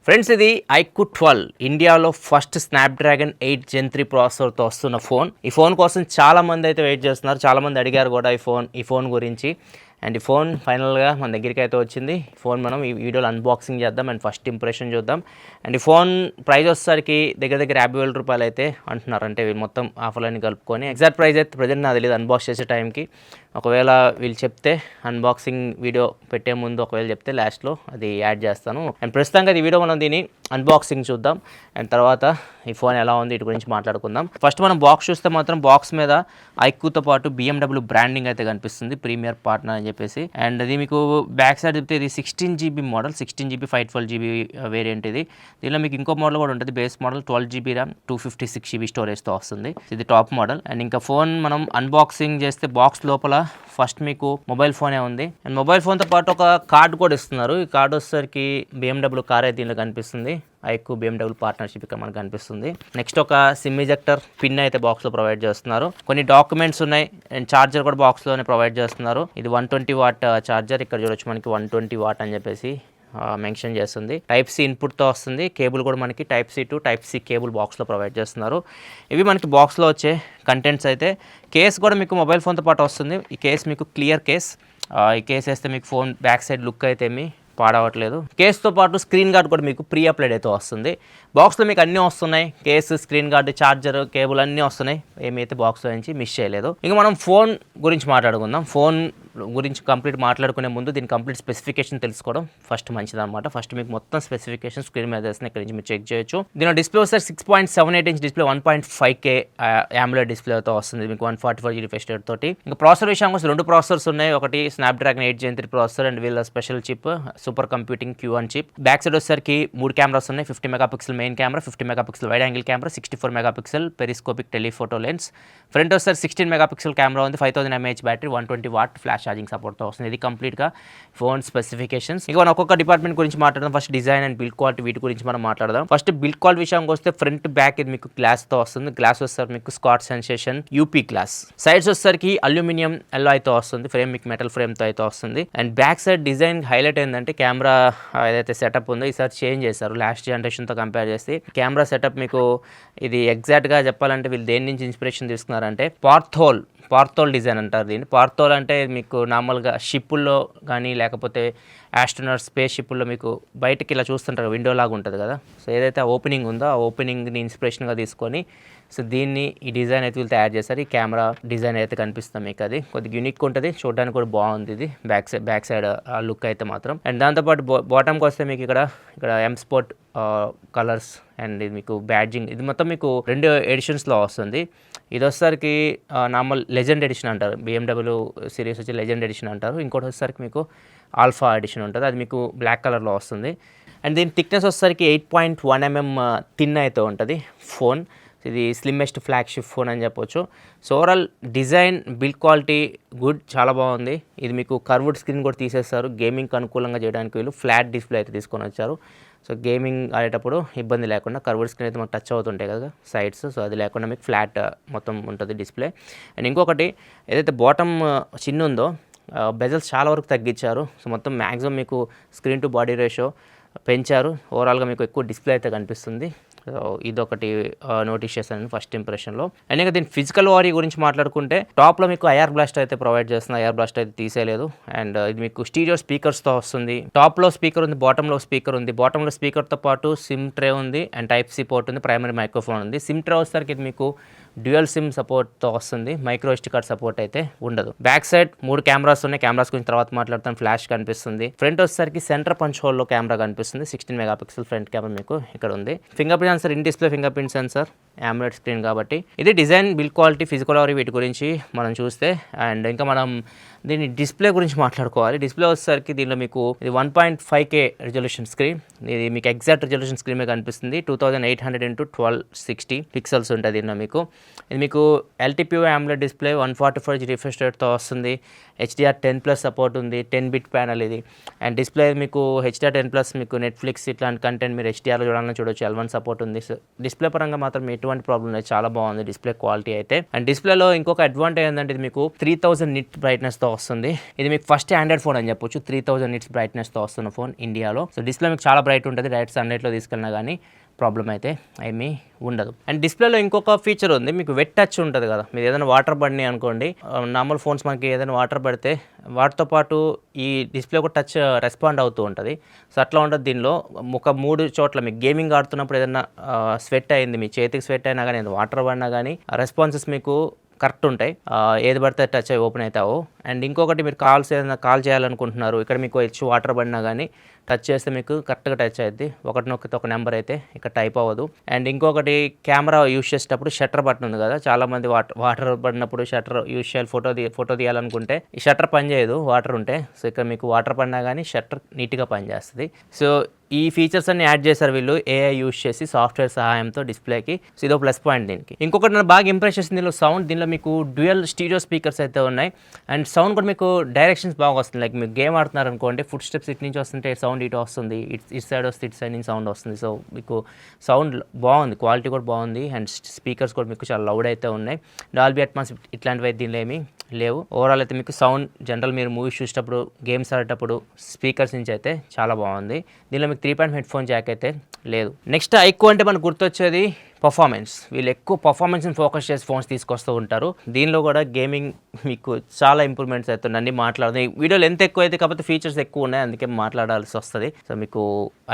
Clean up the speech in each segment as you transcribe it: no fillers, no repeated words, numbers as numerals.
Friends, ఇది iQOO 12 ఇండియాలో first Snapdragon 8 Gen 3 ప్రాసెసర్తో వస్తున్న ఫోన్. ఈ ఫోన్ కోసం చాలా మంది అయితే వెయిట్ చేస్తున్నారు. చాలా మంది అడిగారు కూడా ఈ ఫోన్ గురించి. అండ్ ఈ ఫోన్ ఫైనల్గా మన దగ్గరికి అయితే వచ్చింది. ఈ ఫోన్ మనం ఈ వీడియోలో అన్బాక్సింగ్ చేద్దాం అండ్ ఫస్ట్ ఇంప్రెషన్ చూద్దాం. అండ్ ఈ ఫోన్ ప్రైస్ వచ్చేసరికి దగ్గర 50,000 రూపాయలు అయితే అంటున్నారు. అంటే వీళ్ళు మొత్తం ఆఫర్లన్నీ కలుపుకొని ఎగ్జాక్ట్ ప్రైస్ అయితే ప్రజెంట్ నాకు తెలియదు అన్బాక్స్ చేసే టైంకి. ఒకవేళ వీళ్ళు చెప్తే అన్బాక్సింగ్ వీడియో పెట్టే ముందు ఒకవేళ చెప్తే లాస్ట్లో అది యాడ్ చేస్తాను. అండ్ ప్రస్తుతంగా ఈ వీడియో మనం దీన్ని అన్బాక్సింగ్ చూద్దాం. అండ్ తర్వాత ఈ ఫోన్ ఎలా ఉంది వీటి గురించి మాట్లాడుకుందాం. ఫస్ట్ మనం బాక్స్ చూస్తే మాత్రం బాక్స్ మీద iQOOతో పాటు BMW బ్రాండింగ్ అయితే కనిపిస్తుంది, ప్రీమియర్ పార్ట్నర్ అని చెప్పేసి. అండ్ అది మీకు బ్యాక్ సైడ్ చెప్తే ఇది 16GB model, 16GB 512GB variant. దీనిలో మీకు ఇంకో మోడల్ కూడా ఉంటుంది, base model 12GB RAM 256GB స్టోరేజ్తో వస్తుంది. ఇది టాప్ మోడల్. అండ్ ఇంకా ఫోన్ మనం అన్బాక్సింగ్ చేస్తే బాక్స్ లోపల ఫస్ట్ మీకు మొబైల్ ఫోనే ఉంది. అండ్ మొబైల్ ఫోన్తో పాటు ఒక కార్డు కూడా ఇస్తున్నారు. ఈ కార్డు వచ్చేసరికి BMW కార్ అయితే దీనిలో కనిపిస్తుంది. iQOO BMW పార్ట్నర్షిప్ ఇక్కడ మనకు కనిపిస్తుంది. నెక్స్ట్ ఒక సిమ్ ఇజెక్టర్ పిన్ అయితే బాక్స్లో ప్రొవైడ్ చేస్తున్నారు. కొన్ని డాక్యుమెంట్స్ ఉన్నాయి అండ్ ఛార్జర్ కూడా బాక్స్లోనే ప్రొవైడ్ చేస్తున్నారు. ఇది 120 వాట్ ఛార్జర్. ఇక్కడ చూడొచ్చు మనకి 120 వాట్ అని చెప్పేసి మెన్షన్ చేస్తుంది. టైప్ సి ఇన్పుట్తో వస్తుంది. కేబుల్ కూడా మనకి type C to type C cable బాక్స్లో ప్రొవైడ్ చేస్తున్నారు. ఇవి మనకి బాక్స్లో వచ్చే కంటెంట్స్ అయితే. కేస్ కూడా మీకు మొబైల్ ఫోన్తో పాటు వస్తుంది. ఈ కేస్ మీకు క్లియర్ కేస్. ఈ కేస్ వేస్తే మీకు ఫోన్ బ్యాక్ సైడ్ లుక్ అయితే ఏమి పాడవట్లేదు. కేస్తో పాటు స్క్రీన్ గార్డ్ కూడా మీకు ప్రీ అప్లైడ్ అయితే వస్తుంది. బాక్స్లో మీకు అన్నీ వస్తున్నాయి, case, screen guard, charger, cable అన్నీ వస్తున్నాయి. ఏమైతే బాక్స్లో నుంచి మిస్ చేయలేదు. ఇక మనం ఫోన్ గురించి మాట్లాడుకుందాం. ఫోన్ గురించి కంప్లీట్ మాట్లాడుకునే ముందు దీని కంప్లీట్ స్పెసిఫికేషన్ తెలుసుకోవడం ఫస్ట్ మంచిది అనమాట. ఫస్ట్ మీకు మొత్తం స్పెసిఫికేషన్ స్క్రీన్ మీద వేసిన ఇక్కడ నుంచి మీరు చెక్ చేయొచ్చు. దీని డిస్ప్లే వస్తే 6.78 ఇంచ్ డిస్ప్లే, 1.5K AMOLED డిస్ప్లేతో వస్తుంది. మీకు 144GB రిఫ్రెష్ రేట్ తోటి. ఇంకా ప్రాసెసర్ విషయానికి వస్తే 2 ప్రాసెసర్స్ ఉన్నాయి. ఒకటి Snapdragon 8 Gen 3 ప్రాసెసర్ అండ్ వీళ్ళ special chip super computing Q1 chip. Back side వచ్చేసరికి 3 కెమెరాస్ ఉన్నాయి. 50 megapixel main camera, 50 megapixel wide angle camera, 64 megapixel periscopic telephoto lens. Front వచ్చేసరికి 16 మెగాపిక్సెల్ కెమెరా ఉంది, 5000 mAh battery, 120 what flash charging సపోర్ట్తో వస్తుంది. ఇది కంప్లీట్గా phone specifications. ఇక మనం ఒక్కొక్క డిపార్ట్మెంట్ గురించి మాట్లాడదాం. First design and build quality, వీటి గురించి మనం మాట్లాడదాం. ఫస్ట్ బిల్డ్ క్వాలిటీ విషయానికి వస్తే ఫ్రంట్ బ్యాక్ ఇది మీకు గ్లాస్తో వస్తుంది. గ్లాస్ వచ్చేసరికి మీకు Scott sensation UP glass. Sides వచ్చేసరికి అల్యూమినియం ఎల్లాయ్తో వస్తుంది. ఫ్రేమ్ మీకు మెటల్ ఫ్రేమ్తో అయితే వస్తుంది. And back side design highlight ఏంటంటే కెమెరా ఏదైతే సెటప్ ఉందో ఈసారి చేంజ్ చేశారు లాస్ట్ జనరేషన్తో కంపేర్ చేసి. కెమెరా సెటప్ మీకు ఇది ఎగ్జాక్ట్గా చెప్పాలంటే వీళ్ళు దేని నుంచి ఇన్స్పిరేషన్ తీసుకున్నారంటే పార్థోల్ డిజైన్ అంటారు దీన్ని. పార్థోల్ అంటే మీకు నార్మల్గా షిప్పుల్లో కానీ లేకపోతే ఆస్ట్రోనాట్ స్పేస్ షిప్పుల్లో మీకు బయటకి ఇలా చూస్తుంటారు, విండో లాగా ఉంటుంది కదా. సో ఏదైతే ఓపెనింగ్ ఉందో ఆ ఓపెనింగ్ని ఇన్స్పిరేషన్గా తీసుకొని సో దీన్ని ఈ డిజైన్ అయితే వీళ్ళు తయారు చేస్తారు. ఈ కెమెరా డిజైన్ అయితే కనిపిస్తుంది మీకు, అది కొద్దిగా యూనిక్ ఉంటుంది, చూడడానికి కూడా బాగుంది. ఇది బ్యాక్ సైడ్ లుక్ అయితే మాత్రం. అండ్ దాంతోపాటు బాటమ్కి వస్తే మీకు ఇక్కడ M Sport కలర్స్ అండ్ ఇది మీకు బ్యాడ్జింగ్. ఇది మొత్తం మీకు 2 ఎడిషన్స్లో వస్తుంది. ఇది వచ్చేసరికి నార్మల్ లెజెండ్ ఎడిషన్ అంటారు, BMW సిరీస్ వచ్చి లెజెండ్ ఎడిషన్ అంటారు. ఇంకోటి వచ్చేసరికి మీకు ఆల్ఫా ఎడిషన్ ఉంటుంది, అది మీకు బ్లాక్ కలర్లో వస్తుంది. అండ్ దీని థిక్నెస్ వచ్చేసరికి 8.1 mm థిన్ అయితే ఉంటుంది ఫోన్. ఇది స్లిమ్మెస్ట్ ఫ్లాగ్షిప్ ఫోన్ అని చెప్పొచ్చు. So overall design, build quality good, చాలా బాగుంది. ఇది మీకు కర్వ్డ్ స్క్రీన్ కూడా తీసేస్తారు. గేమింగ్కి అనుకూలంగా చేయడానికి వీళ్ళు ఫ్లాట్ డిస్ప్లే అయితే తీసుకొని వచ్చారు. సో గేమింగ్ ఆడేటప్పుడు ఇబ్బంది లేకుండా కర్వ్డ్ స్క్రీన్ అయితే మనకు టచ్ అవుతుంటాయి కదా సైడ్స్, సో అది లేకుండా మీకు ఫ్లాట్ మొత్తం ఉంటుంది డిస్ప్లే. అండ్ ఇంకొకటి ఏదైతే బాటమ్ చిన్న ఉందో బెజల్స్ చాలా వరకు తగ్గించారు. సో మొత్తం మ్యాక్సిమం మీకు స్క్రీన్ టు బాడీ రేషియో పెంచారు. ఓవరాల్గా మీకు ఎక్కువ డిస్ప్లే అయితే కనిపిస్తుంది. సో ఇదొకటి నోటీస్ చేశాను ఫస్ట్ ఇంప్రెషన్లో. అండ్ ఇంకా దీని ఫిజికల్ వారీ గురించి మాట్లాడుకుంటే టాప్లో మీకు ఐఆర్ బ్లాస్ట్ అయితే ప్రొవైడ్ చేస్తుంది. ఐఆర్ బ్లాస్ట్ అయితే తీసేయలేదు. అండ్ ఇది మీకు స్టీరియో స్పీకర్స్తో వస్తుంది. టాప్లో స్పీకర్ ఉంది, బాటంలో స్పీకర్ ఉంది. బాటంలో స్పీకర్తో పాటు సిమ్ ట్రే ఉంది అండ్ టైప్ సి పోర్ట్ ఉంది, ప్రైమరీ మైక్రోఫోన్ ఉంది. సిమ్ ట్రే వచ్చేసరికి ఇది మీకు డ్యూయల్ సిమ్ సపోర్ట్తో వస్తుంది, మైక్రో SD కార్డ్ సపోర్ట్ అయితే ఉండదు. బ్యాక్ సైడ్ 3 కెమెరాస్ ఉన్నాయి. కెమెరాస్ గురించి తర్వాత మాట్లాడతాను. ఫ్లాష్ కనిపిస్తుంది. ఫ్రంట్ వచ్చేసరికి సెంటర్ పంచ్ హోల్లో కెమెరా కనిపిస్తుంది. 16 మెగాపిక్సెల్ ఫ్రంట్ కెమెరా మీకు ఇక్కడ ఉంది. Finger print sensor, in display finger print sensor, AMOLED screen కాబట్టి. ఇది డిజైన్, బిల్డ్ క్వాలిటీ, ఫిజికల్ వారీ వీటి గురించి మనం చూస్తే. అండ్ ఇంకా మనం దీని డిస్ప్లే గురించి మాట్లాడుకోవాలి. డిస్ప్లే వచ్చేసరికి దీనిలో మీకు ఇది 1.5K రిజల్యూషన్ స్క్రీన్. ఇది మీకు ఎగ్జాక్ట్ రిజల్యూషన్ స్క్రీన్ మీద కనిపిస్తుంది. 2800x1260 పిక్సెల్స్ ఉంటుంది దీనిలో మీకు. ఇది మీకు LTPO AMOLED display, 144Hz refresh రేట్తో వస్తుంది. HDR10+ సపోర్ట్ ఉంది, 10-bit ప్యానల్ ఇది. అండ్ డిస్ప్లే మీకు HDR10+ మీకు నెట్ఫ్లిక్స్ ఇట్లాంటి కంటెంట్ మీరు HDRలో చూడాలని చూడొచ్చు. L1 సపోర్ట్ ఉంది. సో డిస్ప్లే పరంగా మాత్రం ఎటువంటి ప్రాబ్లం లేదు, చాలా బాగుంది డిస్ప్లే క్వాలిటీ అయితే. అండ్ డిస్ప్లేలో ఇంకొక అడ్వాంటేజ్ ఏంటంటే ఇది మీకు 3000 నిట్ బ్రైట్నెస్తో వస్తుంది. ఇది మీకు ఫస్ట్ ఆండ్రాయిడ్ ఫోన్ అని చెప్పొచ్చు. 3000 నిట్స్ బ్రైట్నెస్తో వస్తున్న ఫోన్ ఇండియాలో. సో డిస్ప్లే మీకు చాలా బ్రైట్ ఉంటుంది. డైరెక్ట్ సన్లైట్లో తీసుకెళ్ళినా కానీ ప్రాబ్లం అయితే ఏమీ ఉండదు. అండ్ డిస్ప్లేలో ఇంకొక ఫీచర్ ఉంది, మీకు వెట్ టచ్ ఉంటుంది కదా, మీరు ఏదైనా వాటర్ పడినాయి అనుకోండి, నార్మల్ ఫోన్స్ మనకి ఏదైనా వాటర్ పడితే వాటితో పాటు ఈ డిస్ప్లే కూడా టచ్ రెస్పాండ్ అవుతూ ఉంటుంది. సో అట్లా ఉంటుంది దీనిలో. ఒక 3 చోట్ల మీకు గేమింగ్ ఆడుతున్నప్పుడు ఏదైనా స్వెట్ అయింది, మీ చేతికి స్వెట్ అయినా కానీ, వాటర్ పడినా కానీ రెస్పాన్సెస్ మీకు కరెక్ట్ ఉంటాయి. ఏది పడితే టచ్ అయ్యి ఓపెన్ అవుతావు. అండ్ ఇంకొకటి మీరు ఏదైనా కాల్ చేయాలనుకుంటున్నారు, ఇక్కడ మీకు వచ్చి వాటర్ పడినా కానీ టచ్ చేస్తే మీకు కరెక్ట్గా టచ్ అవుద్ది. ఒకటి నొక్కితే ఒక నెంబర్ అయితే ఇక్కడ టైప్ అవ్వదు. అండ్ ఇంకొకటి కెమెరా యూస్ చేసేటప్పుడు షట్టర్ బటన్ ఉంది కదా, చాలామంది వాటర్ పడినప్పుడు షట్టర్ యూస్ చేయాలి, ఫోటో తీయాలనుకుంటే ఈ షట్టర్ పని చేయదు వాటర్ ఉంటే. సో ఇక్కడ మీకు వాటర్ పడినా కానీ షట్టర్ నీట్గా పనిచేస్తుంది. సో ఈ ఫీచర్స్ అన్ని యాడ్ చేశారు వీళ్ళు ఏఐ యూస్ చేసి సాఫ్ట్వేర్ సహాయంతో డిస్ప్లేకి. సో ఇదో ప్లస్ పాయింట్ దీనికి. ఇంకొకటి నన్ను బాగా ఇంప్రెస్ చేసింది దీనిలో సౌండ్. దీనిలో మీకు డ్యూయల్ స్టీరియో స్పీకర్స్ అయితే ఉన్నాయి. అండ్ సౌండ్ కూడా మీకు డైరెక్షన్స్ బాగా వస్తుంది. లైక్ మీకు గేమ్ ఆడుతున్నారు అనుకోండి, ఫుట్ స్టెప్స్ ఇటు నుంచి వస్తుంటే సౌండ్ ఇటు వస్తుంది, ఇటు సైడ్ వస్తే ఇటు సైడ్ నుంచి సౌండ్ వస్తుంది. సో మీకు సౌండ్ బాగుంది, క్వాలిటీ కూడా బాగుంది. అండ్ స్పీకర్స్ కూడా మీకు చాలా లౌడ్ అయితే ఉన్నాయి. డాల్బీ అట్మాస్ ఇట్లాంటివి అయితే దీనిలో ఏమీ లేవు. ఓవరాల్ అయితే మీకు సౌండ్ జనరల్ మీరు మూవీస్ చూసేటప్పుడు, గేమ్స్ ఆడేటప్పుడు స్పీకర్స్ నుంచి అయితే చాలా బాగుంది. దీనిలో మీకు 3.5 హెడ్ ఫోన్ జాక్ అయితే లేదు. నెక్స్ట్ iQOO అంటే మనకు గుర్తొచ్చేది పర్ఫార్మెన్స్. వీళ్ళు ఎక్కువ పర్ఫార్మెన్స్ని ఫోకస్ చేసి ఫోన్స్ తీసుకొస్తూ ఉంటారు. దీనిలో కూడా గేమింగ్ మీకు చాలా ఇంప్రూవ్మెంట్స్ అవుతున్నాయి. అన్నీ మాట్లాడుతుంది. వీడియోలు ఎంత ఎక్కువ అయితే కాబట్టి ఫీచర్స్ ఎక్కువ ఉన్నాయి, అందుకే మాట్లాడాల్సి వస్తుంది. సో మీకు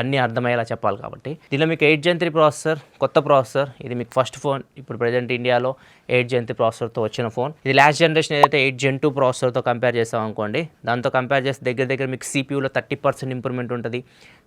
అన్నీ అర్థమయ్యేలా చెప్పాలి కాబట్టి. దీనిలో మీకు 8 Gen 3 ప్రాసెసర్, కొత్త ప్రాసెసర్. ఇది మీకు ఫస్ట్ ఫోన్ ఇప్పుడు ప్రజెంట్ ఇండియాలో 8 Gen 3 ప్రాసెసర్తో వచ్చిన ఫోన్. ఇది లాస్ట్ జనరేషన్ ఏదైతే 8 Gen 2 ప్రాసెసర్తో కంపేర్ చేస్తాం అనుకోండి, దాంతో కంపేర్ చేస్తే దగ్గర మీకు సిపియూలో 30% ఇంప్రూవ్మెంట్ ఉంటుంది,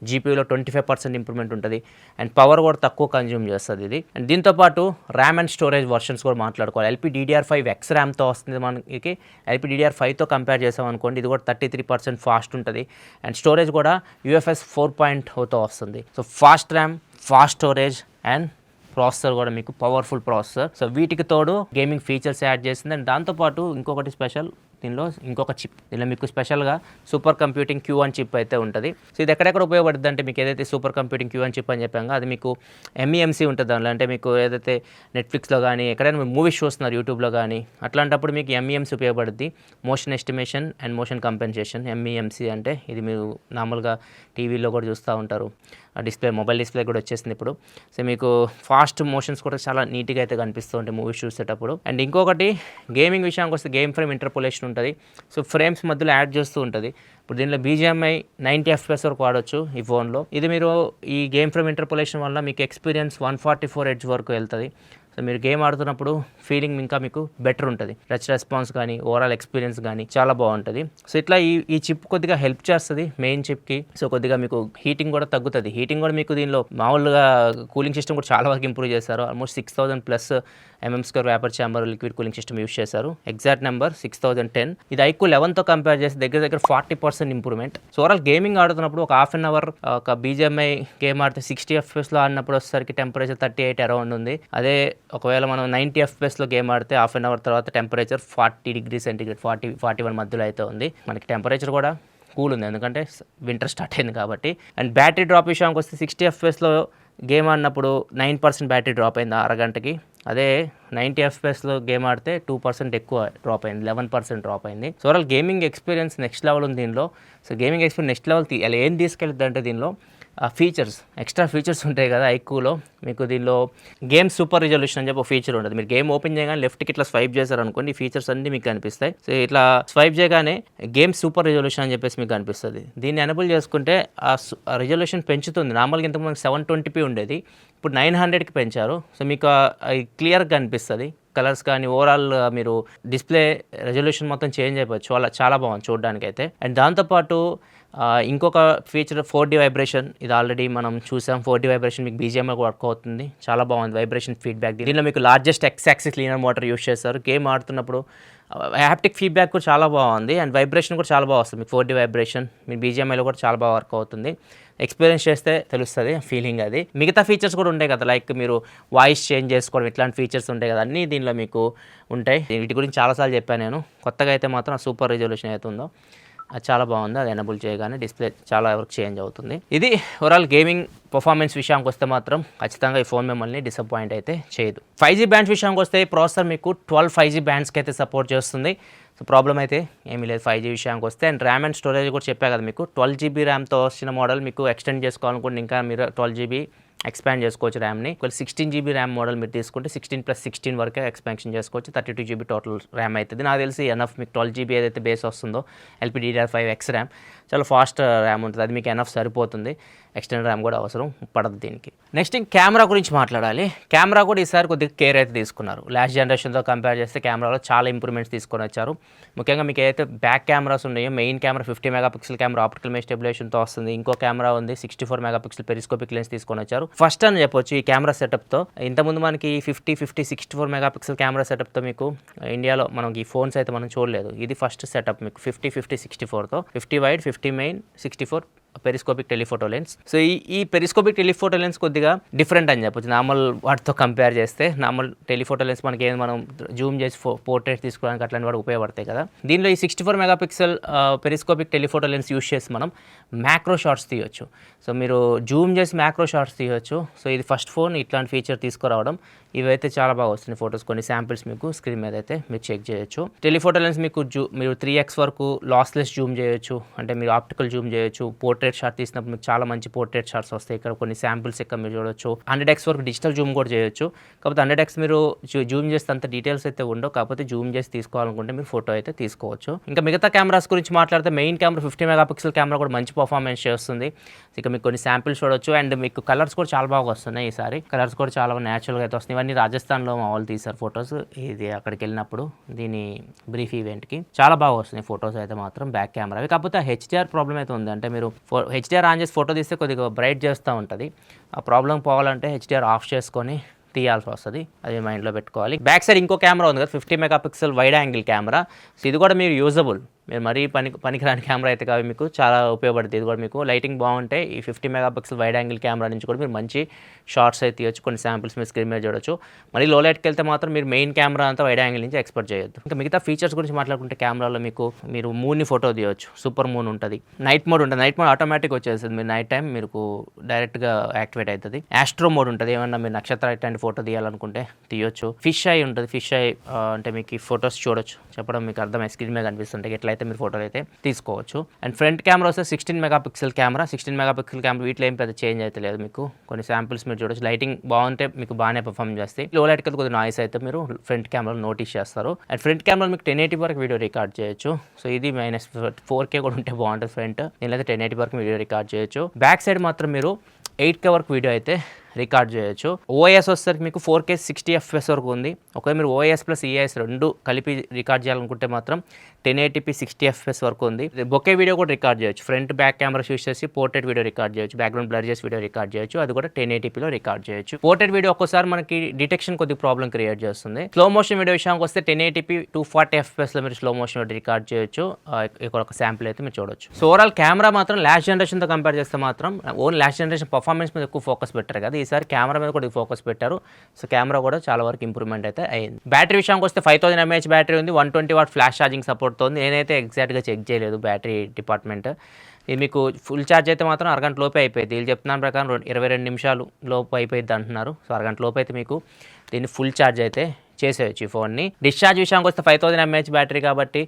జీపీయూలో 25% ఇంప్రూవ్మెంట్ ఉంటుంది. అండ్ పవర్ కూడా తక్కువ కన్జ్యూమ్ చేస్తుంది ఇది. అండ్ దీంతోపాటు ర్యామ్ అండ్ స్టోరేజ్ వర్షన్స్ కూడా మాట్లాడుకోవాలి. LPDDR5X ర్యామ్తో వస్తుంది మనకి. LPDDR5తో కంపేర్ చేసాం అనుకోండి, ఇది కూడా 33% ఫాస్ట్ ఉంటుంది. అండ్ స్టోరేజ్ కూడా UFS 4.0తో వస్తుంది. So fast RAM, fast storage and processor కూడా మీకు పవర్ఫుల్ ప్రాసెసర్. సో వీటికి తోడు గేమింగ్ ఫీచర్స్ యాడ్ చేస్తుంది. అండ్ దాంతోపాటు ఇంకొకటి స్పెషల్, దీనిలో ఇంకొక చిప్, దీనిలో మీకు స్పెషల్గా సూపర్ కంప్యూటింగ్ Q1 చిప్ అయితే ఉంటుంది. సో ఇది ఎక్కడెక్కడ ఉపయోగపడుతుంది అంటే, మీకు ఏదైతే సూపర్ కంప్యూటింగ్ Q1 చిప్ అని చెప్పాము అది మీకు MEMC ఉంటుంది దానిలో. అంటే మీకు ఏదైతే నెట్ఫ్లిక్స్లో కానీ ఎక్కడైనా మీరు మూవీస్ చూస్తున్నారు యూట్యూబ్లో కానీ, అట్లాంటప్పుడు మీకు MEMC ఉపయోగపడుద్ది. Motion estimation and motion compensation. MEMC అంటే ఇది మీరు నార్మల్గా టీవీలో కూడా చూస్తూ ఉంటారు. డిస్ప్లే, మొబైల్ డిస్ప్లే కూడా వచ్చేసింది ఇప్పుడు. సో మీకు ఫాస్ట్ మోషన్స్ కూడా చాలా నీట్గా అయితే కనిపిస్తూ ఉంటాయి మూవీస్ చూసేటప్పుడు. అండ్ ఇంకొకటి గేమింగ్ విషయానికి వస్తే గేమ్ ఫ్రేమ్ ఇంటర్పోలేషన్ ఉంటుంది. సో ఫ్రేమ్స్ మధ్యలో యాడ్ చేస్తూ ఉంటుంది. ఇప్పుడు దీనిలో BGMI 90 FPS వరకు వాడచ్చు ఈ ఫోన్లో. ఇది మీరు ఈ గేమ్ ఫ్రేమ్ ఇంటర్పోలేషన్ వల్ల మీకు ఎక్స్పీరియన్స్ 144 Hz వరకు వెళ్తుంది. సో మీరు గేమ్ ఆడుతున్నప్పుడు ఫీలింగ్ ఇంకా మీకు బెటర్ ఉంటుంది. టచ్ రెస్పాన్స్ కానీ ఓవరాల్ ఎక్స్పీరియన్స్ కానీ చాలా బాగుంటుంది. సో ఇట్లా ఈ చిప్ కొద్దిగా హెల్ప్ చేస్తుంది మెయిన్ చిప్కి. సో కొద్దిగా మీకు హీటింగ్ కూడా తగ్గుతుంది. హీటింగ్ కూడా మీకు దీనిలో మామూలుగా కూలింగ్ సిస్టమ్ కూడా చాలా వరకు ఇంప్రూవ్ చేశారు. Almost 6000+ mm² vapour chamber liquid cooling system use చేశారు. Exact number 6010. ఇది iQOO 11తో కంపేర్ చేసి దగ్గర 40% ఇంప్రూవ్మెంట్. సో ఓవరాల్ గేమింగ్ ఆడుతున్నప్పుడు ఒక హాఫ్ అన్ అవర్ ఒక BGMI గేమ్ ఆడితే 60 FPS ఆడినప్పుడు వచ్చేసరికి టెంపరేచర్ 38 అరౌండ్ ఉంది. అదే ఒకవేళ మనం 90 FPS గేమ్ ఆడితే హాఫ్ అన్ అవర్ తర్వాత టెంపరేచర్ 40 degrees సెంటిగ్రేడ్, 40-41 మధ్యలో అయితే ఉంది. మనకి టెంపరేచర్ కూడా కూల్ ఉంది, ఎందుకంటే వింటర్ స్టార్ట్ అయింది కాబట్టి. అండ్ బ్యాటరీ డ్రాప్ విషయానికి వస్తే 60 FPS గేమ్ ఆడినప్పుడు 9% బ్యాటరీ డ్రాప్ అయింది అరగంటకి. అదే 90 FPS గేమ్ ఆడితే 2% ఎక్కువ డ్రాప్ అయింది, 11% డ్రాప్ అయింది. So overall gaming experience next level ఉంది దీనిలో. So gaming experience next level అలా ఏం తీసుకెళ్తుంది అంటే, దీనిలో ఫీచర్స్, ఎక్స్ట్రా ఫీచర్స్ ఉంటాయి కదా iQOOలో. మీకు దీనిలో గేమ్ సూపర్ రిజల్యూషన్ అని చెప్పి ఒక ఫీచర్ ఉంటుంది. మీరు గేమ్ ఓపెన్ చేయగానే లెఫ్ట్కి ఇట్లా స్వైప్ చేశారనుకోండి, ఈ ఫీచర్స్ అన్నీ మీకు కనిపిస్తాయి. సో ఇట్లా స్వైప్ చేయగానే గేమ్ సూపర్ రిజల్యూషన్ అని చెప్పేసి మీకు కనిపిస్తుంది. దీన్ని ఎనేబుల్ చేసుకుంటే ఆ రిజల్యూషన్ పెంచుతుంది. నార్మల్గా ఇంతకు మనకి 720p ఉండేది, ఇప్పుడు 900కి పెంచారు. సో మీకు క్లియర్గా కనిపిస్తుంది కలర్స్ కానీ. ఓవరాల్ మీరు డిస్ప్లే రెజల్యూషన్ మొత్తం చేంజ్ అయిపోవచ్చు. చాలా బాగుంది చూడడానికి అయితే. అండ్ దాంతోపాటు ఇంకొక ఫీచర్ 4D వైబ్రేషన్. ఇది ఆల్రెడీ మనం చూసాం. 4D వైబ్రేషన్ మీకు BGMI వర్క్ అవుతుంది, చాలా బాగుంది వైబ్రేషన్ ఫీడ్బ్యాక్. దీనిలో మీకు లార్జెస్ట్ X-యాక్సిస్ లీనర్ మోటార్ యూస్ చేస్తారు. గేమ్ ఆడుతున్నప్పుడు హ్యాప్టిక్ ఫీడ్బ్యాక్ కూడా చాలా బాగుంది. అండ్ వైబ్రేషన్ కూడా చాలా బాగా వస్తుంది. మీకు 4D వైబ్రేషన్ మీ BGMIలో కూడా చాలా బాగా వర్క్ అవుతుంది. ఎక్స్పీరియన్స్ చేస్తే తెలుస్తుంది ఫీలింగ్ అది. మిగతా ఫీచర్స్ కూడా ఉంటాయి కదా, లైక్ మీరు వాయిస్ చేంజ్ చేసుకోవడం, ఇట్లాంటి ఫీచర్స్ ఉంటాయి కదా, అన్నీ దీనిలో మీకు ఉంటాయి. వీటి గురించి చాలాసార్లు చెప్పాను నేను. కొత్తగా అయితే మాత్రం సూపర్ రిజల్యూషన్ అయితే ఉందో అది చాలా బాగుంది. అది ఎనేబుల్ చేయగానే డిస్ప్లే చాలా వరకు చేంజ్ అవుతుంది. ఇది ఓవరాల్ గేమింగ్ పర్ఫార్మెన్స్ విషయానికి వస్తే మాత్రం ఖచ్చితంగా ఈ ఫోన్ మిమ్మల్ని డిసప్పాయింట్ అయితే చేయదు. 5G బ్యాండ్స్ విషయానికి వస్తే ప్రాసెసర్ మీకు 12 5G బ్యాండ్స్కి అయితే సపోర్ట్ చేస్తుంది. సో ప్రాబ్లం అయితే ఏమీ లేదు 5G విషయానికి వస్తే. అండ్ ర్యామ్ అండ్ స్టోరేజ్ కూడా చెప్పా కదా మీకు 12GB ర్యామ్తో వచ్చిన మోడల్ మీకు ఎక్స్టెండ్ చేసుకోవాలనుకుంటే ఇంకా మీరు 12GB ఎక్స్పాండ్ చేసుకోవచ్చు ర్యామ్ని. ఒకవేళ 16GB ర్యామ్ మోడల్ మీరు తీసుకుంటే 16+16 వరకే ఎక్స్పాన్షన్ చేసుకోవచ్చు. 32GB టోటల్ ర్యామ్ అవుతుంది. నాకు తెలిసి ఎనఫ్ మీకు 12GB ఏదైతే బేస్ వస్తుందో LPDDR5X ర్యామ్ చాలా ఫాస్ట్ ర్యామ్ ఉంటుంది, అది మీకు ఎనఫ్ సరిపోతుంది. ఎక్స్టెండ్ ర్యామ్ కూడా అవసరం పడదు దీనికి. నెక్స్ట్ ఇంక కెమెరా గురించి మాట్లాడాలి. కెమెరా కూడా ఈసారి కొద్దిగా కేర్ అయితే తీసుకున్నారు. లాస్ట్ జనరేషన్తో కంపేర్ చేస్తే కెమెరాలో చాలా ఇంప్రూవ్మెంట్స్ తీసుకొని వచ్చారు. ముఖ్యంగా మీకు ఏదైతే బ్యాక్ కెమెరాస్ ఉన్నాయో main camera 50 megapixel camera optical image స్టెబిలైజేషన్తో వస్తుంది. ఇంకో కెమెరా ఉంది 64 మెగాపిక్సెల్ పెరిస్కోపిక్ లెన్స్ తీసుకొని వచ్చారు. ఫస్ట్ అని చెప్పొచ్చు ఈ కెమెరా సెటప్తో. ఇంతకుముందు మనకి 50, 64 మెగాపిక్సెల్ కెమెరా సెటప్తో మీకు ఇండియాలో మనకి ఈ ఫోన్స్ అయితే మనం చూడలేదు. ఇది ఫస్ట్ సెటప్ మీకు 50, 64తో 50 wide 50 main 64 periscopic telephoto lens. So ఈ పెరిస్కోపిక్ టెలిఫోటో లెన్స్ కొద్దిగా డిఫరెంట్ అని చెప్పొచ్చు నార్మల్ వాటితో కంపేర్ చేస్తే. నార్మల్ టెలిఫోటో లెన్స్ మనకి ఏది మనం జూమ్ చేసి పోర్ట్రేట్ తీసుకోవడానికి అట్లాంటి వాడు ఉపయోగపడతాయి కదా. దీనిలో ఈ 64 megapixel periscopic telephoto lens use చేసి మనం మ్యాక్రో షాట్స్ తీయొచ్చు. సో మీరు జూమ్ చేసి మ్యాక్రో షాట్స్ తీయొచ్చు. సో ఇది ఫస్ట్ ఫోన్ ఇట్లాంటి ఫీచర్ తీసుకురావడం. ఇవైతే చాలా బాగా వస్తున్నాయి ఫొటోస్. కొన్ని శాంపిల్స్ మీకు స్క్రీన్ మీద అయితే మీరు చెక్ చేయొచ్చు. టెలిఫోటో లెన్స్ మీకు మీరు 3x వరకు లాస్లెస్ జూమ్ చేయొచ్చు, అంటే మీరు ఆప్టికల్ జూమ్ చేయొచ్చు. పోర్ట్రేట్ షాట్ తీసినప్పుడు మీకు చాలా మంచి పోర్ట్రేట్ షాట్స్ వస్తాయి. ఇక్కడ కొన్ని శాంపిల్స్ ఇక్కడ మీరు చూడొచ్చు. 100x వరకు డిజిటల్ జూమ్ కూడా చేయొచ్చు. కాకపోతే 100x మీరు జూమ్ చేస్తే అంత డీటెయిల్స్ అయితే ఉండవు. కాకపోతే జూమ్ చేసి తీసుకోవాలనుకుంటే మీరు ఫోటో అయితే తీసుకోవచ్చు. ఇంకా మిగతా కెమెరాస్ గురించి మాట్లాడితే మెయిన్ కెమెరా 50 మెగాపిక్సెల్ కెమెరా కూడా మంచి పర్ఫార్మెన్స్ చేస్తుంది. ఇక మీకు కొన్ని శాంపిల్స్ చూడొచ్చు. అండ్ మీకు కలర్స్ కూడా చాలా బాగా వస్తున్నాయి. ఈసారి కలర్స్ కూడా చాలా న్యాచురల్గా అయితే వస్తున్నాయి. ఇవన్నీ రాజస్థాన్లో మా వాళ్ళు తీశారు ఫొటోస్. ఇది అక్కడికి వెళ్ళినప్పుడు దీని బ్రీఫ్ ఈవెంట్కి చాలా బాగా వస్తున్నాయి ఫొటోస్ అయితే మాత్రం బ్యాక్ కెమెరా. కాకపోతే హెచ్డిఆర్ ప్రాబ్లం అయితే ఉంది. అంటే మీరు హెచ్డిఆర్ ఆన్ చేసి ఫోటో తీస్తే కొద్దిగా బ్రైట్ చేస్తూ ఉంటుంది. ఆ ప్రాబ్లం పోవాలంటే హెచ్డిఆర్ ఆఫ్ చేసుకొని తీయాల్సి వస్తుంది. అది మైండ్లో పెట్టుకోవాలి. బ్యాక్ సైడ్ ఇంకో కెమెరా ఉంది కదా 50 megapixel wide angle camera. So ఇది కూడా మీరు యూజబుల్, మీరు మరీ పనికిరాని కెమెరా అయితే కాదు, మీకు చాలా ఉపయోగపడుతుంది. ఇది కూడా మీకు లైటింగ్ బాగుంటే ఈ 50 మెగాపిక్సెల్ వైడ్ యాంగిల్ కెమెరా నుంచి కూడా మీరు మంచి షార్ట్స్ అయితే తీయొచ్చు. కొన్ని శాంపిల్స్ మీరు స్క్రీన్ మీద చూడొచ్చు. మరీ లో లైట్కి వెళ్తే మాత్రం మీరు మెయిన్ కెమెరా అంతా వైడ్ యాంగిల్ నుంచి ఎక్స్పెక్ట్ చేయొద్దు. ఇంకా మిగతా ఫీచర్స్ గురించి మాట్లాడుకుంటే కెమెరాలో మీరు మూన్ని ఫోటో తీయొచ్చు. సూపర్ మూన్ ఉంటుంది. నైట్ మోడ్ ఉంటుంది. నైట్ మోడ్ ఆటోమేటిక్ వచ్చేస్తుంది. మీరు నైట్ టైం మీకు డైరెక్ట్గా యాక్టివేట్ అవుతుంది. ఆస్ట్రో మోడ్ ఉంటుంది. ఏమన్నా మీరు నక్షత్ర ఇట్లాంటి ఫోటో తీయాలనుకుంటే తీయొచ్చు. ఫిష్ ఐ ఉంటుంది. ఫిష్ ఐ అంటే మీకు ఈ ఫొటోస్ చూడొచ్చు. చెప్పడం మీకు అర్థమై స్క్రీన్ మీద కనిపిస్తుంటే ఎట్లయితే మీరు ఫోటోలు అయితే తీసుకోవచ్చు. అండ్ ఫ్రంట్ కెమెరా వస్తే 16 మెగాపిక్సెల్ కెమెరా. 16 మెగాపిక్సెల్ కెమెరా వీటిలో ఏం పెద్ద చేంజ్ అయితే లేదు. మీకు కొన్ని శాంపిల్స్ మీరు చూడొచ్చు. లైటింగ్ బాగుంటే మీకు బాగానే పర్ఫామ్ చేస్తాయి. లో లైట్ కొద్దిగా నాయిస్ అయితే మీరు ఫ్రంట్ కెమెరాలో నోటీస్ చేస్తారు. అండ్ ఫ్రంట్ కెమెరాలో మీకు 1080 వరకు వీడియో రికార్డ్ చేయొచ్చు. సో ఇది -4K కూడా ఉంటే బాగుంటుంది ఫ్రంట్. దీనిలో 1080 వరకు వీడియో రికార్డ్ చేయొచ్చు. బ్యాక్ సైడ్ మాత్రం మీరు 8K వరకు వీడియో అయితే రికార్డ్ చేయొచ్చు. ఓఎస్ వచ్చేసరికి మీకు 4K 60 FPS వరకు ఉంది. ఒకవేళ మీరు ఓఎస్ ప్లస్ ఈఎస్ రెండు కలిపి రికార్డ్ చేయాలనుకుంటే మాత్రం 1080p 60 FPS వరకు ఉంది. బొకే వీడియో కూడా రికార్డ్ చేయొచ్చు. ఫ్రంట్ బ్యాక్ కెమెరా యూస్ చేసి పోర్ట్రేట్ వీడియో రికార్డ్ చేయొచ్చు. బ్యాక్గ్రౌండ్ బ్లర్ చేసి వీడియో రికార్డ్ చేయొచ్చు. అది కూడా 1080pలో రికార్డ్ చేయొచ్చు. పోర్ట్రేట్ వీడియో ఒక్కోసారి మనకి డిటెక్షన్ కొద్దిగా ప్రాబ్లం క్రియేట్ చేస్తుంది. స్లో మోషన్ వీడియో విషయానికి వస్తే 1080p 240 FPSలో మీరు స్లో మోషన్ వీడియో రికార్డ్ చేయొచ్చు. ఇక్కడ ఒక శాంపుల్ అయితే మీరు చూడొచ్చు. సో ఓవరాల్ కెమెరా మాత్రం లాస్ట్ జనరేషన్తో కంపేర్ చేస్తే మాత్రం ఓన్ లాస్ట్ జనరేషన్ పర్ఫార్మెన్స్ మీద ఎక్కువ ఫోకస్ పెట్టారు కదా, ఈసారి కెమెరా మీద కూడా ఫోకస్ పెట్టారు. సో కెమెరా కూడా చాలా వరకు ఇంప్రూవ్మెంట్ అయితే అయింది. బ్యాటరీ విషయానికి వస్తే 5000 mAh బ్యాటరీ ఉంది. 120 వాట్ ఫ్లాష్ ఛార్జింగ్ సపోర్ట్తో ఉంది. నేనైతే ఎగ్జాక్ట్గా చెక్ చేయలేదు బ్యాటరీ డిపార్ట్మెంట్. ఇది మీకు ఫుల్ ఛార్జ్ అయితే మాత్రం అరగంట లోపే అయిపోయింది. వీళ్ళు చెప్తున్నాను ప్రకారం 22 నిమిషాలు లోపు అయిపోయింది అంటున్నారు. సో అరగంట లోపు అయితే మీకు దీన్ని ఫుల్ ఛార్జ్ అయితే చేసేయచ్చు ఈ ఫోన్ని. డిశ్చార్జ్ విషయానికి వస్తే 5000 mAh బ్యాటరీ కాబట్టి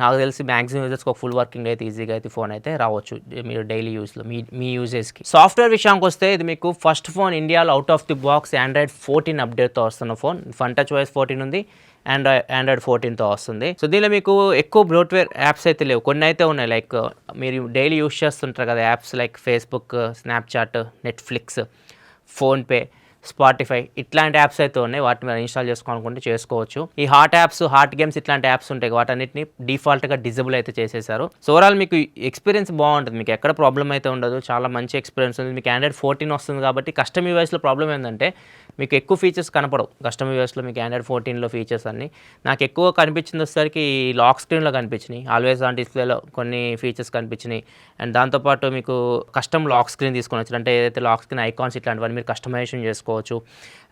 నాకు తెలిసి మ్యాక్సిమం యూజర్స్కి ఒక ఫుల్ వర్కింగ్ అయితే ఈజీగా అయితే ఫోన్ అయితే రావచ్చు మీరు డైలీ యూస్లో మీ యూజెస్కి. సాఫ్ట్వేర్ విషయానికి వస్తే ఇది మీకు ఫస్ట్ ఫోన్ ఇండియాలో out of the box Android 14 అప్డేట్తో వస్తున్న ఫోన్. ఫన్ టచ్ OS 14 ఉంది, Android 14తో వస్తుంది. సో దీనిలో మీకు ఎక్కువ బ్రోట్వేర్ యాప్స్ అయితే లేవు. కొన్ని అయితే ఉన్నాయి, లైక్ మీరు డైలీ యూస్ చేస్తుంటారు కదా apps like Facebook, Snapchat, Netflix, PhonePe, Spotify ఇట్లాంటి యాప్స్ అయితే ఉన్నాయి. వాటిని మీరు ఇన్స్టాల్ చేసుకోవాలనుకుంటే చేసుకోవచ్చు. ఈ హాట్ యాప్స్, హాట్ గేమ్స్ ఇట్లాంటి యాప్స్ ఉంటాయి, వాటన్నిటిని డిఫాల్ట్గా డిజబుల్ అయితే చేసేసారు. సో ఓవరాల్ మీకు ఎక్స్పీరియన్స్ బాగుంటుంది. మీకు ఎక్కడ ప్రాబ్లం అయితే ఉండదు. చాలా మంచి ఎక్స్పీరియన్స్ ఉంది. మీకు Android 14 వస్తుంది కాబట్టి కస్టమ్ యూఐస్లో ప్రాబ్లం ఏంటంటే మీకు ఎక్కువ ఫీచర్స్ కనపడవు. కస్టమ్ యూఐస్లో మీకు Android 14లో ఫీచర్స్ అన్నీ నాకు ఎక్కువ కనిపించింది వచ్చేసరికి లాక్ స్క్రీన్లో కనిపించినాయి. ఆల్వేస్ ఆన్ డిస్ప్లేలో కొన్ని ఫీచర్స్ కనిపించినాయి. అండ్ దాంతోపాటు మీకు కస్టమ్ లాక్ స్క్రీన్ తీసుకొని వచ్చారు. అంటే ఏదైతే లాక్ స్క్రీన్ ఐకాన్స్ ఇట్లాంటివన్నీ మీరు కస్టమైజేషన్ చేసుకోవచ్చు.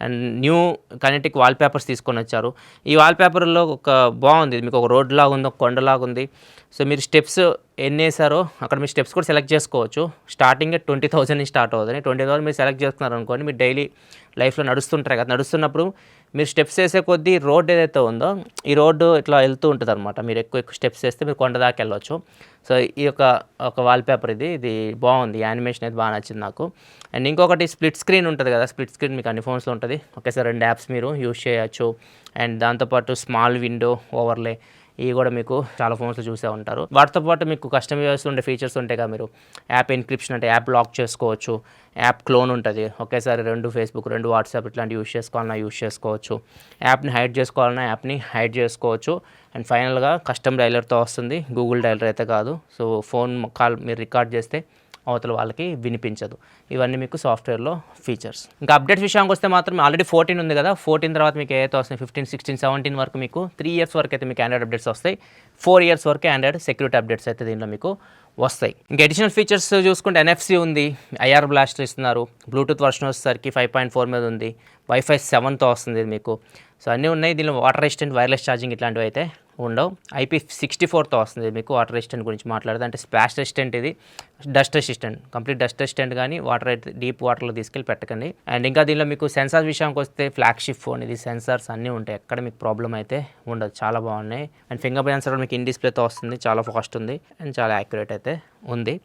అండ్ న్యూ కనెక్టిక్ వాల్పేపర్స్ తీసుకొని వచ్చారు. ఈ వాల్పేపర్లో ఒక బాగుంది, మీకు ఒక రోడ్ లాగా ఉంది, ఒక కొండలాగా ఉంది. సో మీరు స్టెప్స్ ఎన్ని వేసారో అక్కడ మీరు స్టెప్స్ కూడా సెలెక్ట్ చేసుకోవచ్చు. స్టార్టింగ్ 20,000 నుంచి స్టార్ట్ అవుతుంది. 20,000 మీరు సెలెక్ట్ చేసుకున్నారు అనుకోండి, మీరు డైలీ లైఫ్లో నడుస్తుంటారు కదా, నడుస్తున్నప్పుడు మీరు స్టెప్స్ వేసే కొద్దీ రోడ్ ఏదైతే ఉందో ఈ రోడ్డు ఇట్లా వెళ్తూ ఉంటుంది అనమాట. మీరు ఎక్కువ స్టెప్స్ వేస్తే మీరు కొండ దాకా వెళ్ళొచ్చు. సో ఈ ఒక వాల్పేపర్ ఇది బాగుంది, యానిమేషన్ అయితే బాగా నచ్చింది నాకు. అండ్ ఇంకొకటి స్ప్లిట్ స్క్రీన్ ఉంటుంది కదా, స్ప్లిట్ స్క్రీన్ మీకు అన్ని ఫోన్స్లో ఉంటుంది. ఒకేసారి 2 యాప్స్ మీరు యూజ్ చేయొచ్చు. అండ్ దాంతోపాటు స్మాల్ విండో ఓవర్లే ఇవి కూడా మీకు చాలా ఫోన్స్లో చూసే ఉంటారు. వాటితో పాటు మీకు కస్టమైజ్ ఉండే ఫీచర్స్ ఉంటాయి కదా, మీరు యాప్ ఎన్క్రిప్షన్ అంటే యాప్ లాక్ చేసుకోవచ్చు, యాప్ క్లోన్ ఉంటుంది. ఒకేసారి 2 ఫేస్బుక్ 2 వాట్సాప్ ఇట్లాంటివి యూజ్ చేసుకోవాలన్నా యూజ్ చేసుకోవచ్చు, యాప్ని హైడ్ చేసుకోవాలన్నా యాప్ని హైడ్ చేసుకోవచ్చు. అండ్ ఫైనల్గా కస్టమ్ డైలర్తో వస్తుంది, గూగుల్ డైలర్ అయితే కాదు. సో ఫోన్ కాల్ మీరు రికార్డ్ చేస్తే అవతల వాళ్ళకి వినిపించదు. ఇవన్నీ మీకు సాఫ్ట్వేర్లో ఫీచర్స్. ఇంకా అప్డేట్స్ విషయానికి వస్తే మాత్రం ఆల్రెడీ 14 ఉంది కదా, 14 తర్వాత మీకు ఏదైతే వస్తాయి 15, 16, 17 వరకు మీకు 3 ఇయర్స్ వరకు అయితే మీకు ఆండ్రాయిడ్ అప్డేట్స్ వస్తాయి. 4 ఇయర్స్ వరకు ఆండ్రాయిడ్ సెక్యూరిటీ అప్డేట్స్ అయితే దీంట్లో మీకు వస్తాయి. ఇంకా అడిషనల్ ఫీచర్స్ చూసుకుంటే NFC ఉంది, IR బ్లాస్టర్ ఇస్తున్నారు, బ్లూటూత్ వర్షన్ వచ్చేసరికి 5.4 మీద ఉంది, వైఫై 7తో వస్తుంది మీకు. సో అన్నీ ఉన్నాయి. దీనిలో వాటర్ రెసిస్టెంట్ వైర్లెస్ ఛార్జింగ్ ఇట్లాంటివి అయితే ఉండవు. IP64తో వస్తుంది మీకు. వాటర్ రెసిస్టెంట్ గురించి మాట్లాడితే అంటే స్ప్లాష్ రెసిస్టెంట్, ఇది dust resistant, complete dust resistant, కానీ వాటర్ అయితే డీప్ వాటర్లో తీసుకెళ్ళి పెట్టకండి. అండ్ ఇంకా దీనిలో మీకు సెన్సార్ విషయానికి వస్తే ఫ్లాగ్షిప్ ఫోన్ ఇది, సెన్సార్స్ అన్నీ ఉంటాయి, ఎక్కడ మీకు ప్రాబ్లం అయితే ఉండదు, చాలా బాగున్నాయి. అండ్ ఫింగర్ ప్రింట్ సెన్సార్ మీకు ఇన్ డిస్ప్లేతో వస్తుంది, చాలా ఫాస్ట్ ఉంది అండ్ చాలా యాక్యురేట్ అయితే ఉంది.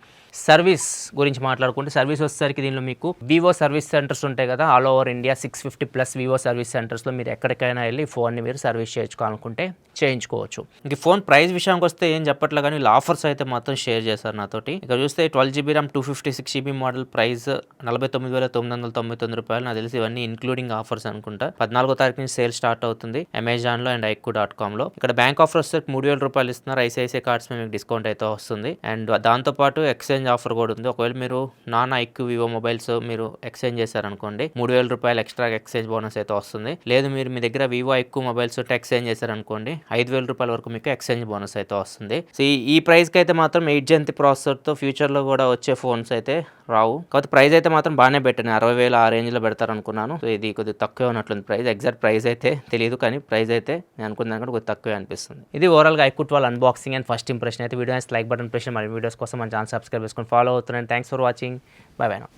సర్వీస్ గురించి మాట్లాడుకుంటే సర్వీస్ వచ్చేసరికి దీనిలో మీకు వివో సర్వీస్ సెంటర్స్ ఉంటాయి కదా, all over India 650+ Vivo service సెంటర్స్లో మీరు ఎక్కడికైనా వెళ్ళి ఫోన్ని మీరు సర్వీస్ చేయించుకోవాలనుకుంటే చేయించుకోవచ్చు. ఇంక ఫోన్ ప్రైస్ విషయానికి వస్తే ఏం చెప్పట్లే కానీ వీళ్ళు ఆఫర్స్ అయితే మాత్రం షేర్ చేశారు నాతోటి. ఇక చూస్తే 12GB RAM 256GB model price 49,999 రూపాయలు. నాకు తెలిసి ఇవన్నీ ఇంక్లూడింగ్ ఆఫర్స్ అనుకుంటా. 14వ తారీఖు నుంచి సేల్ స్టార్ట్ అవుతుంది అమెజాన్లో అండ్ iQOO.comలో. ఇక్కడ బ్యాంక్ ఆఫర్ వస్తే 3,000 రూపాయలు ఇస్తున్నారు. ICICI కార్డ్స్ మీద మీకు డిస్కౌంట్ అయితే వస్తుంది. అండ్ దాంతోపాటు ఎక్స్చేంజ్ ఆఫర్ కూడా ఉంది. ఒకవేళ మీరు నాన్ iQOO వివో మొబైల్స్ మీరు ఎక్స్చేంజ్ చేశారనుకోండి 3,000 రూపాయలు ఎక్స్ట్రా ఎక్స్చేంజ్ బోనస్ అయితే వస్తుంది. లేదు మీరు మీ దగ్గర వివో iQOO మొబైల్స్ ఎక్స్చేంజ్ చేశారనుకోండి 5,000 రూపాయల వరకు మీకు ఎక్స్చేంజ్ బోనస్ అయితే వస్తుంది. సో ఈ ప్రైస్కి అయితే మాత్రం 8 Gen ప్రాసెసర్తో ఫ్యూచర్లో కూడా వచ్చే ఫోన్స్ అయితే రావు. కాకపోతే ప్రైస్ అయితే మాత్రం బాగానే పెట్టాను, 60,000 ఆ రేంజ్లో పెడతారు అనుకున్నాను. సో ఇది కొద్దిగా తక్కువే ఉన్నట్లుంది ప్రైస్. ఎగ్జాక్ట్ ప్రైస్ అయితే తెలియదు, కానీ ప్రైస్ అయితే నేను అనుకున్న దానికంటే కొద్దిగా తక్కువే అనిపిస్తుంది. ఇది ఓవరాల్గా iQOO 12 unboxing and first impression అయితే. వీడియో లైక్ బటన్ ప్రెస్, మరి వీడియోస్ కోసం మన ఛానల్ సబ్స్క్రైబ్ చేసుకొని ఫాలో అవుతున్నాను. Thanks for watching. By by now.